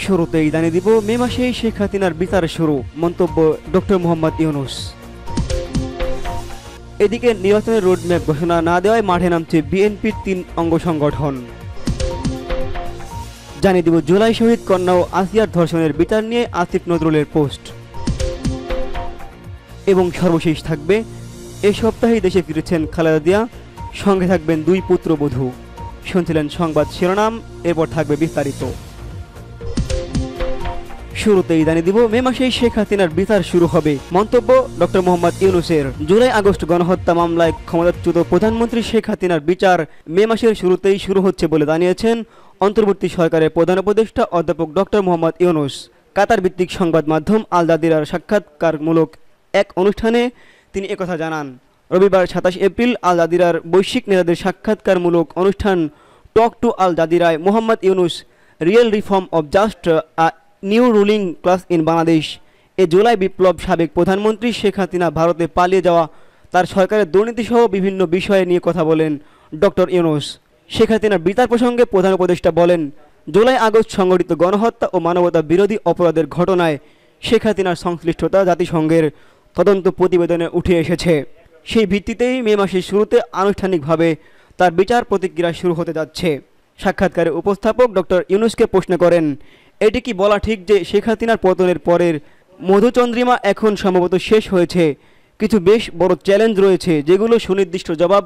শুরুতেই জানিয়ে দিব মে মাসেই শেখ হাসিনার বিচার শুরু, মন্তব্য ডক্টর মোহাম্মদ ইউনূস। এদিকে নির্বাচনের রোডম্যাপ ঘোষণা না দেওয়ায় মাঠে নামছে বিএনপির 3 অঙ্গ সংগঠন। জানিয়ে দিব জুলাই শহীদ কন্যা ও আসিয়ার ধর্ষণের বিচার নিয়ে আসিফ নজরুলের পোস্ট। এবং সর্বশেষ থাকবে এই সপ্তাহেই দেশে ফিরেছেন খালেদা জিয়া, সঙ্গে থাকবেন 2 পুত্রবধূ। শুনছিলেন সংবাদ শিরোনাম, এরপর থাকবে বিস্তারিত। শুরুতেই জানিয়ে দিব মে মাসেই শেখ হাসিনার বিচার শুরু হবে, মন্তব্য ডক্টর মোহাম্মদ ইউনূসের। জুলাই আগস্ট গণহত্যা মামলায় ক্ষমতাচ্যুত প্রধানমন্ত্রী শেখ হাসিনার বিচার মে মাসের শুরুতেই শুরু হচ্ছে বলে জানিয়েছেন অন্তর্বর্তী সরকারের প্রধান উপদেষ্টা অধ্যাপক ডক্টর মোহাম্মদ ইউনূস। কাতার ভিত্তিক সংবাদ মাধ্যম আল জাজিরার সাক্ষাৎকারমূলক এক অনুষ্ঠানে তিনি একথা জানান। রবিবার 27 এপ্রিল আল জাজিরার বৈশ্বিক নেতাদের সাক্ষাৎকারমূলক অনুষ্ঠান টক টু আল জাজিরায় Mohammad Yunus real reform of just new ruling class in Bangladesh. এ জুলাই বিপ্লব সাবেক প্রধানমন্ত্রী শেখ হাসিনা ভারতে পালিয়ে যাওয়া, তার সরকারের দুর্নীতিসহ বিভিন্ন বিষয় নিয়ে কথা বলেন ডক্টর ইউনূস। শেখ হাসিনার বিচার প্রসঙ্গে প্রধান উপদেষ্টা বলেন, জুলাই আগস্ট সংগঠিত গণহত্যা ও মানবতা বিরোধী অপরাধের ঘটনায় শেখ হাসিনার সংশ্লিষ্টতা জাতিসংঘের তদন্ত প্রতিবেদনে উঠে এসেছে। সেই ভিত্তিতেই মে মাসের শুরুতে আনুষ্ঠানিকভাবে তার বিচার প্রতিক্রিয়া শুরু হতে যাচ্ছে। সাক্ষাৎকারে উপস্থাপক ডক্টর ইউনূসকে প্রশ্ন করেন, এটি কি বলা ঠিক যে শেখ হাসিনার পতনের পরের মধুচন্দ্রিমা এখন সম্ভবত শেষ হয়েছে? কিছু বেশ বড় চ্যালেঞ্জ রয়েছে যেগুলো সুনির্দিষ্ট জবাব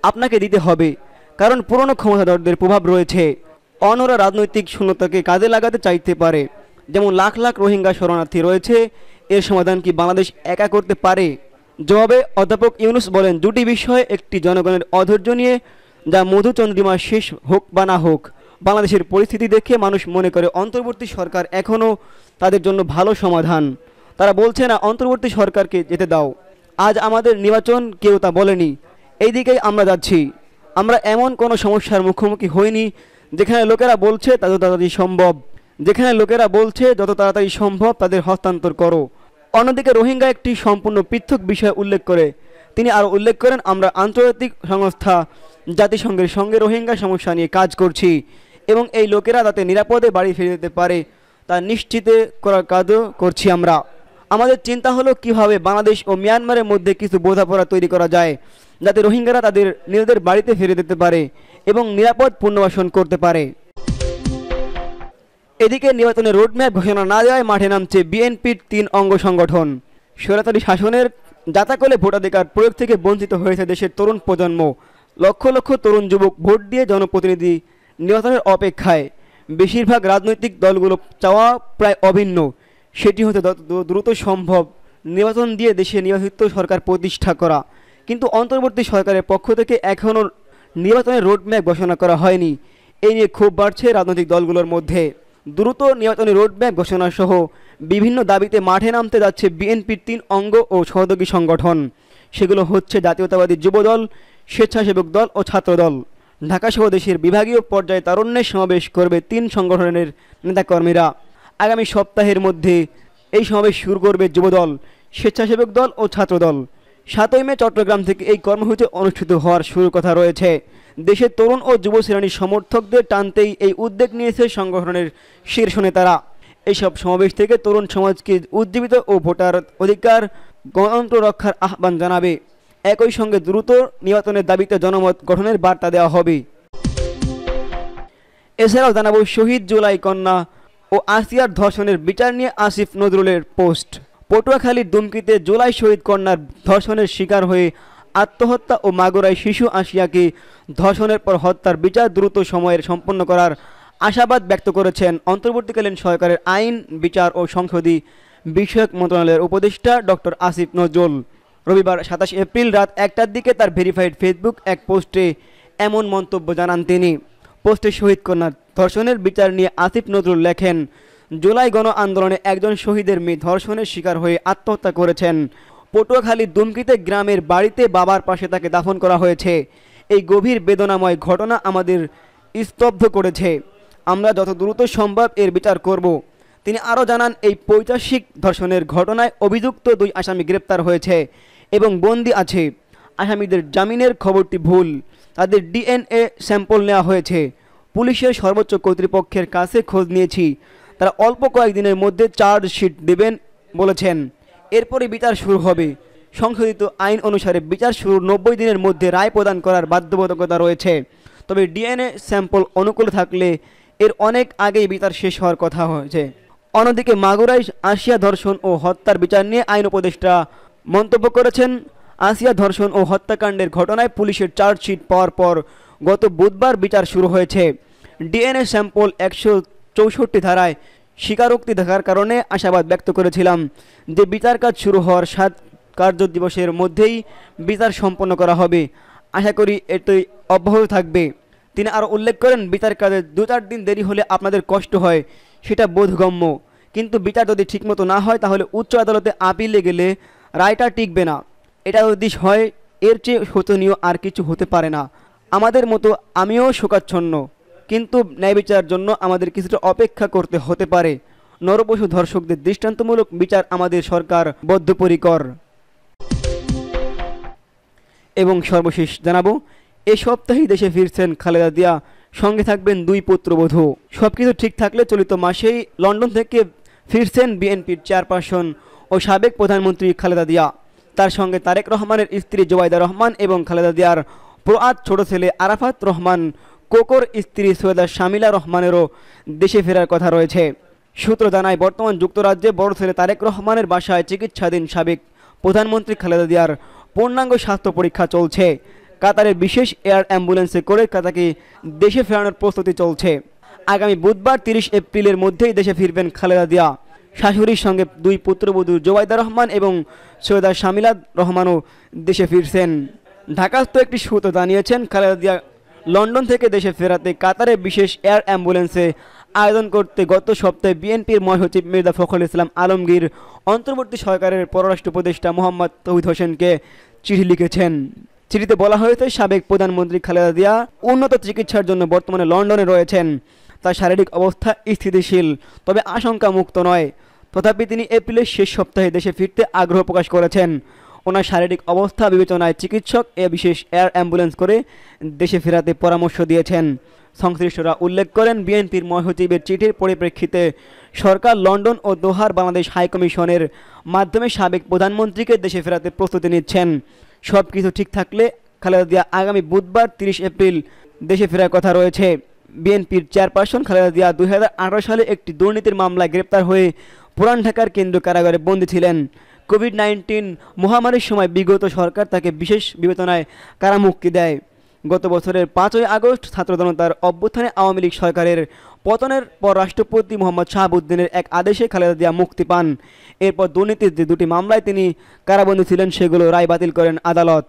আপনাকে দিতে হবে, কারণ পুরনো ক্ষমতাধরদের প্রভাব রয়েছে। অন্যরা রাজনৈতিক শূন্যতাকে কাজে লাগাতে চাইতে পারে, যেমন লাখ লাখ রোহিঙ্গা শরণার্থী রয়েছে। এর সমাধান কি বাংলাদেশ একা করতে পারে? জবাবে অধ্যাপক ইউনূস বলেন, 2টি বিষয়ে, একটি জনগণের অধৈর্য নিয়ে, যা মধুচন্দ্রিমা শেষ হোক বা না হোক, বাংলাদেশের পরিস্থিতি দেখে মানুষ মনে করে অন্তর্বর্তী সরকার এখনও তাদের জন্য ভালো সমাধান। তারা বলছে না অন্তর্বর্তী সরকারকে যেতে দাও, আজ আমাদের নির্বাচন, কেউ তা বলেনি। এই দিকেই আমরা যাচ্ছি। আমরা এমন কোনো সমস্যার মুখোমুখি হইনি যেখানে লোকেরা বলছে যত তাড়াতাড়ি সম্ভব তাদের হস্তান্তর করো। অন্যদিকে রোহিঙ্গা একটি সম্পূর্ণ পৃথক বিষয় উল্লেখ করে তিনি আরও উল্লেখ করেন, আমরা আন্তর্জাতিক সংস্থা জাতিসংঘের সঙ্গে রোহিঙ্গা সমস্যা নিয়ে কাজ করছি এবং এই লোকেরা যাতে নিরাপদে বাড়ি ফিরে যেতে পারে তা নিশ্চিত করার কাজও করছি। আমাদের চিন্তা হলো কিভাবে বাংলাদেশ ও মিয়ানমারের মধ্যে কিছু বোঝাপড়া তৈরি করা যায় যাতে রোহিঙ্গারা তাদের নিজেদের বাড়িতে ফিরে যেতে পারে এবং নিরাপদ পুনর্বাসন করতে পারে। এদিকে নির্বাচনের রোডম্যাপ ঘোষণা না দেওয়ায় মাঠে নামছে বিএনপির 3 অঙ্গ সংগঠন। স্বৈরাচারী শাসনের জাতাকলে ভোটাধিকার প্রয়োগ থেকে বঞ্চিত হয়েছে দেশের তরুণ প্রজন্ম। লক্ষ লক্ষ তরুণ যুবক ভোট দিয়ে জনপ্রতিনিধি নির্বাচনের অপেক্ষায়। বেশিরভাগ রাজনৈতিক দলগুলো চাওয়া প্রায় অভিন্ন, সেটি হতে দ্রুত সম্ভব নির্বাচন দিয়ে দেশে নির্বাচিত সরকার প্রতিষ্ঠা করা। কিন্তু অন্তর্বর্তী সরকারের পক্ষ থেকে এখনও নির্বাচনের রোডম্যাপ ঘোষণা করা হয়নি। এই নিয়ে ক্ষোভ বাড়ছে রাজনৈতিক দলগুলোর মধ্যে। দ্রুত নির্বাচনী রোডম্যাপ ঘোষণা সহ বিভিন্ন দাবিতে মাঠে নামতে যাচ্ছে বিএনপির 3 অঙ্গ ও সহযোগী সংগঠন। সেগুলো হচ্ছে জাতীয়তাবাদী যুবদল, স্বেচ্ছাসেবক দল ও ছাত্রদল। ঢাকাসহ দেশের বিভাগীয় পর্যায়ে তারুণ্যের সমাবেশ করবে 3 সংগঠনের নেতাকর্মীরা। আগামী সপ্তাহের মধ্যে এই সমাবেশ শুরু করবে যুবদল, স্বেচ্ছাসেবক দল ও ছাত্রদল। 7ই মে চট্টগ্রাম থেকে এই কর্মসূচি অনুষ্ঠিত হওয়ার শুরুর কথা রয়েছে। দেশের তরুণ ও যুব শ্রেণীর সমর্থকদের টানতেই এই উদ্যোগ নিয়েছে সংগঠনের শীর্ষ নেতারা। এইসব সমাবেশ থেকে তরুণ সমাজকে উজ্জীবিত ও ভোটার অধিকার গণতন্ত্র রক্ষার আহ্বান জানাবে। একই সঙ্গে দ্রুত নির্বাচনের দাবিতে জনমত গঠনের বার্তা দেওয়া হবে। এছাড়াও জানাবো শহীদ জুলাই কন্যা ও আসিয়ার ধর্ষণের বিচার নিয়ে আসিফ নজরুলের পোস্ট। পটুয়াখালীর দুমকিতে জুলাই শহীদ কন্যার ধর্ষণের শিকার হয়ে আত্মহত্যা ও মাগুরায় শিশু আসিয়াকে ধর্ষণের পর হত্যার বিচার দ্রুত সময়ের সম্পন্ন করার আশাবাদ ব্যক্ত করেছেন অন্তর্বর্তীকালীন সরকারের আইন, বিচার ও সংসদীয় বিষয়ক মন্ত্রণালয়ের উপদেষ্টা ডক্টর আসিফ নজরুল। রবিবার 27 এপ্রিল রাত 1টার দিকে তার ভেরিফাইড ফেসবুক এক পোস্টে এমন মন্তব্য জানান তিনি। পোস্টে শহীদ কন্যার ধর্ষণের বিচার নিয়ে আসিফ নজরুল লেখেন, জুলাই গণ আন্দোলনে একজন শহীদের মেয়ে ধর্ষণের শিকার হয়ে আত্মহত্যা করেছেন। পটুয়াখালীর দুমকিতে গ্রামের বাড়িতে বাবার পাশে তাকে দাফন করা হয়েছে। এই গভীর বেদনাময় ঘটনা আমাদের স্তব্ধ করেছে। আমরা যত দ্রুত সম্ভব এর বিচার করব। তিনি আরও জানান, এই পৈশাচিক ধর্ষণের ঘটনায় অভিযুক্ত 2 আসামি গ্রেপ্তার হয়েছে এবং বন্দী আছে। আসামিদের জামিনের খবরটি ভুল। তাদের ডিএনএ স্যাম্পল নেওয়া হয়েছে। পুলিশের সর্বোচ্চ কর্তৃপক্ষের কাছে খোঁজ নিয়েছি। তারা অল্প কয়েকদিনের মধ্যে চার্জশিট দেবেন বলেছেন। এরপরে বিচার শুরু হবে। সংশোধিত আইন অনুসারে বিচার শুরুর 90 দিনের মধ্যে রায় প্রদান করার বাধ্যবাধকতা রয়েছে। তবে ডিএনএ স্যাম্পল অনুকূল থাকলে এর অনেক আগেই বিচার শেষ হওয়ার কথা হয়েছে। অন্যদিকে মাগুরায় আসিয়া ধর্ষণ ও হত্যার বিচার নিয়ে আইন উপদেষ্টা মন্তব্য করেছেন, আসিয়া ধর্ষণ ও হত্যাকাণ্ডের ঘটনায় পুলিশের চার্জশিট পাওয়ার পর গত বুধবার বিচার শুরু হয়েছে। ডিএনএ স্যাম্পল 164 ধারায় স্বীকারোক্তি দেখার কারণে আশাবাদ ব্যক্ত করেছিলাম যে বিচার কাজ শুরু হওয়ার 7 কার্য দিবসের মধ্যেই বিচার সম্পন্ন করা হবে। আশা করি এটি অব্যাহত থাকবে। তিনি আরও উল্লেখ করেন, বিচার কাজে 2-4 দিন দেরি হলে আপনাদের কষ্ট হয়, সেটা বোধগম্য, কিন্তু বিচার যদি ঠিকমতো না হয় তাহলে উচ্চ আদালতে আপিলে গেলে রায়টা টিকবে না। এটা যদি হয় এর চেয়ে শোচনীয় আর কিছু হতে পারে না। আমাদের মতো আমিও শোকাচ্ছন্ন, কিন্তু ন্যায় বিচারের জন্য আমাদের কিছুটা অপেক্ষা করতে হতে পারে। নরপশু ধর্ষকদের দৃষ্টান্তমূলক বিচার আমাদের সরকার বদ্ধপরিকর। এবং সর্বশেষ জানাবো, এ সপ্তাহেই দেশে ফিরছেন খালেদা জিয়া, সঙ্গে থাকবেন 2 পুত্রবধূ। সবকিছু ঠিক থাকলে চলিত মাসেই লন্ডন থেকে ফিরছেন বিএনপির চেয়ারপারসন ও সাবেক প্রধানমন্ত্রী খালেদা জিয়া। তার সঙ্গে তারেক রহমানের স্ত্রী জোবাইদা রহমান এবং খালেদা জিয়ার প্রয়াত ছোট ছেলে আরাফাত রহমান কোকর স্ত্রী সৈয়দা শামিলা রহমানেরও দেশে ফেরার কথা রয়েছে। সূত্র জানায়, বর্তমান যুক্তরাজ্যে বড় ছেলে তারেক রহমানের বাসায় চিকিৎসাধীন সাবেক প্রধানমন্ত্রী খালেদা জিয়ার পূর্ণাঙ্গ স্বাস্থ্য পরীক্ষা চলছে। কাতারের বিশেষ এয়ার অ্যাম্বুলেন্সে করে তাকে দেশে ফেরানোর প্রস্তুতি চলছে। আগামী বুধবার 30 এপ্রিলের মধ্যেই দেশে ফিরবেন খালেদা জিয়া। শাশুড়ির সঙ্গে 2 পুত্রবধূ জোবাইদা রহমান এবং সৈয়দা শামিলা রহমানও দেশে ফিরছেন। ঢাকাস্থ একটি সূত্র জানিয়েছেন, খালেদা জিয়া লন্ডন থেকে দেশে ফেরাতে কাতারে বিশেষ এয়ার অ্যাম্বুলেন্সে আয়োজন করতে গত সপ্তাহে বিএনপির মহাসচিব মির্জা ফখরুল ইসলাম আলমগীর অন্তর্বর্তী সরকারের পররাষ্ট্র উপদেষ্টা মোহাম্মদ তৌহিদ হোসেনকে চিঠি লিখেছেন। চিঠিতে বলা হয়েছে, সাবেক প্রধানমন্ত্রী খালেদা জিয়া উন্নত চিকিৎসার জন্য বর্তমানে লন্ডনে রয়েছেন। তার শারীরিক অবস্থা স্থিতিশীল, তবে আশঙ্কা মুক্ত নয়। তথাপি তিনি এপ্রিলের শেষ সপ্তাহে দেশে ফিরতে আগ্রহ প্রকাশ করেছেন। ওনার শারীরিক অবস্থা বিবেচনায় চিকিৎসক বিশেষ এয়ার অ্যাম্বুলেন্স করে দেশে ফেরাতে পরামর্শ দিয়েছেন। সংশ্লিষ্টরা উল্লেখ করেন, বিএনপির মহাসচিবের চিঠির পরিপ্রেক্ষিতে সরকার লন্ডন ও দোহার বাংলাদেশ হাইকমিশনের মাধ্যমে সাবেক প্রধানমন্ত্রীকে দেশে ফেরাতে প্রস্তুতি নিচ্ছেন। সব কিছু ঠিক থাকলে খালেদা জিয়া আগামী বুধবার 30 এপ্রিল দেশে ফেরার কথা রয়েছে। বিএনপির চেয়ারপারসন খালেদা জিয়া 2018 সালে একটি দুর্নীতির মামলায় গ্রেপ্তার হয়ে পুরান ঢাকার কেন্দ্রীয় কারাগারে বন্দী ছিলেন। কোভিড-19 মহামারীর সময় বিগত সরকার তাকে বিশেষ বিবেচনায় কারামুক্তি দেয়। গত বছরের 5ই আগস্ট ছাত্র জনতার অভ্যুত্থানে আওয়ামী লীগ সরকারের পতনের পর রাষ্ট্রপতি মোহাম্মদ শাহাবুদ্দিনের এক আদেশে খালেদা জিয়া মুক্তি পান। এরপর দুর্নীতির যে 2টি মামলায় তিনি কারাবন্দী ছিলেন সেগুলো রায় বাতিল করেন আদালত।